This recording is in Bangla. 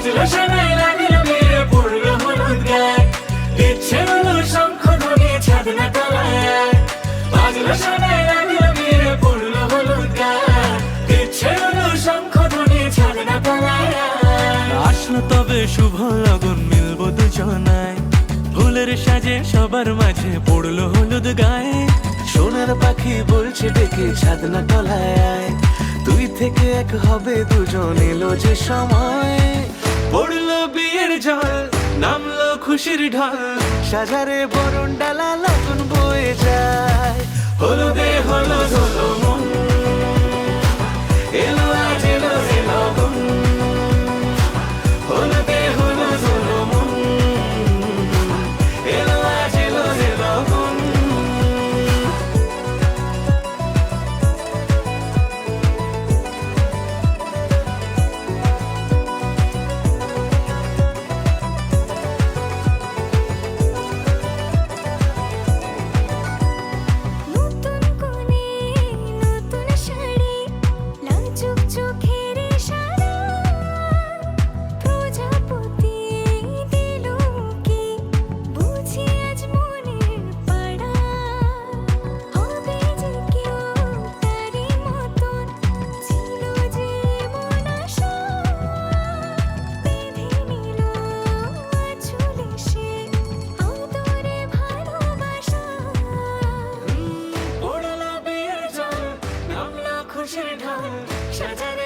বাজলো শোনাই লাগলো বিয়ে পড়লো হলুদ গায়ে দিচ্ছে হলো শঙ্খ ধ্বনি ছাদ না তলায় বাজলো শোনাই লাগলো বিয়ে পড়লো হলুদ গায়ে দিচ্ছে হলো শঙ্খ ধ্বনি ছাদ না তলায় আসলো তবে শুভ লগন মিলবো দুজনায় ফুলের সাজে সবার মাঝে পড়লো হলুদ গায়ে সোনার পাখি বলছে ডেকে ছাদ না তলায় তুই থেকে এক হবে দুজন এলো যে সময় পড়লো বিয়ের জল নামলো খুশির ঢল সাজারে বরণ ডালা লগন বয়ে যায় হলুদে হলুদ হলো মন এলো আজ এলো রে লগন হলুদে হলুদ হলো মন এলো আজ এলো রে লগন নতুন কোণে নতুন শাড়ি লাজুক চোখের ইশারা প্রজাপতি দিল কি বুঝি আজ মনের পাড়া হবে যে কেউ তারি মতন ছিল যে মন আশা বেঁধে নিল আঁচলে সে আদরে ভালোবাসা পড়লো বিয়ের জল নামলো খুশির ঢল সাজারে